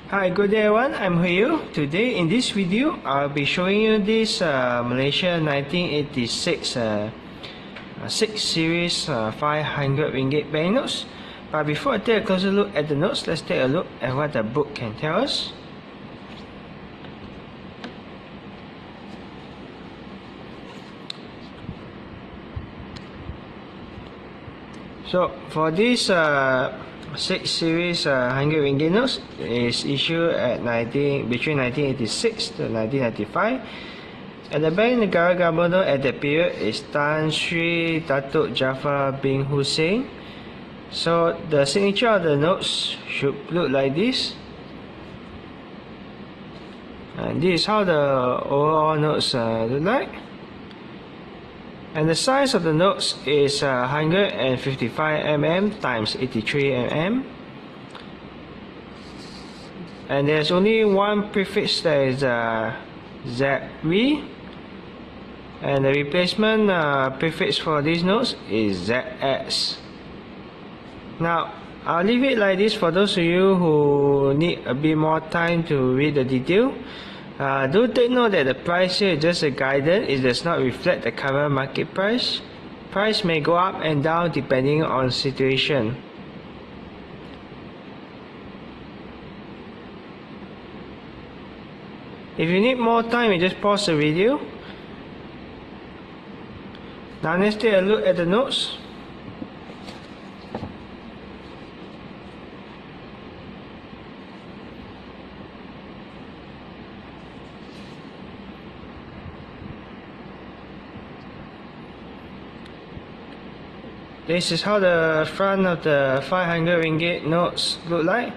Hi, good day everyone, I'm Hui. Today in this video, I'll be showing you this Malaysia 1986 6 Series 500 ringgit banknotes. But before I take a closer look at the notes, let's take a look at what the book can tell us. So for this 6 Series 100 ringgit notes is issued at between 1986 to 1995. At the bank, negara governor at that period is Tan Sri Datuk Jaafar bin Hussein. So the signature of the notes should look like this. And this is how the overall notes look like. And the size of the notes is 155 mm times 83 mm. And there's only one prefix, that is ZV. And the replacement prefix for these notes is ZX. Now, I'll leave it like this for those of you who need a bit more time to read the detail. Do take note that the price here is just a guidance. It does not reflect the current market price. Price may go up and down depending on situation. If you need more time, you just pause the video. Now let's take a look at the notes. This is how the front of the 500 ringgit notes look like.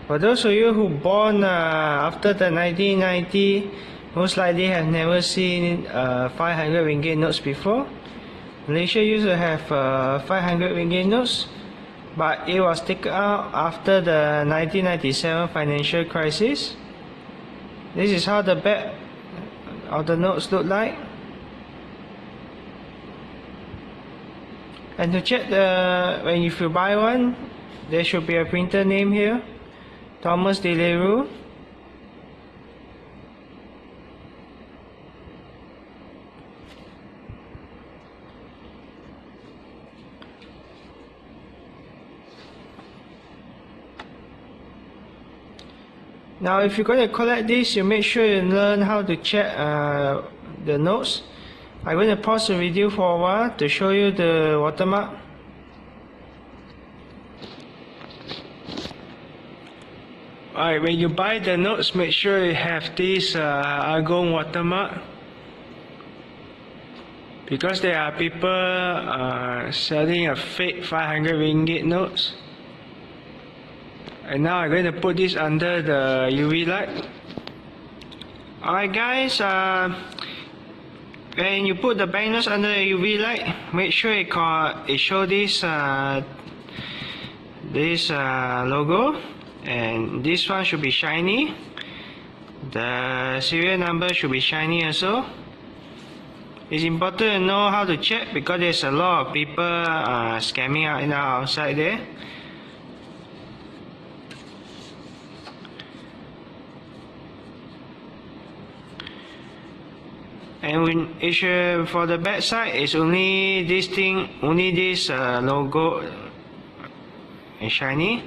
For those of you who born after the 1990, most likely have never seen 500 ringgit notes before. Malaysia used to have 500 ringgit notes, but it was taken out after the 1997 financial crisis. This is how the back of the notes look like. And to check if you buy one, there should be a printer name here, Thomas de Laru. Now if you're going to collect this, you make sure you learn how to check the notes. I'm going to pause the video for a while to show you the watermark. Alright, when you buy the notes, make sure you have this argon watermark, because there are people selling a fake 500 ringgit notes. And now I'm going to put this under the UV light. Alright guys, when you put the banknotes under the UV light, make sure it show this logo, and this one should be shiny. The serial number should be shiny also. It's important to know how to check, because there's a lot of people scamming outside there. And for the back side, it's only this logo is shiny.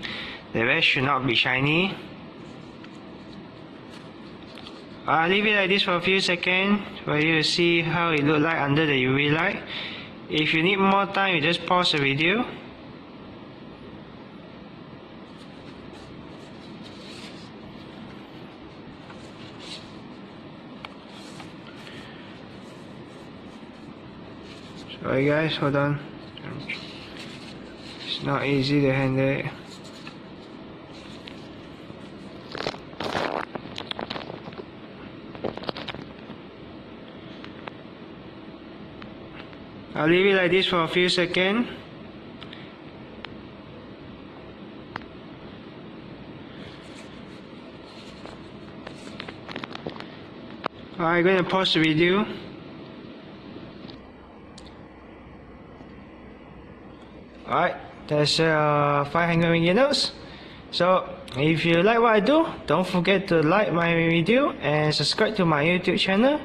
The rest should not be shiny. I'll leave it like this for a few seconds for you to see how it looks like under the UV light. If you need more time, you just pause the video. Sorry guys, hold on. It's not easy to handle it. I'll leave it like this for a few seconds. I'm going to pause the video. Alright, that's 500 ringgit notes. So if you like what I do, don't forget to like my video and subscribe to my YouTube channel.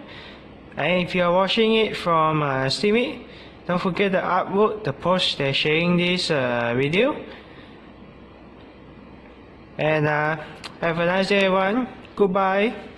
And if you are watching it from Steam, don't forget to upvote the post they're sharing this video. And have a nice day everyone. Goodbye.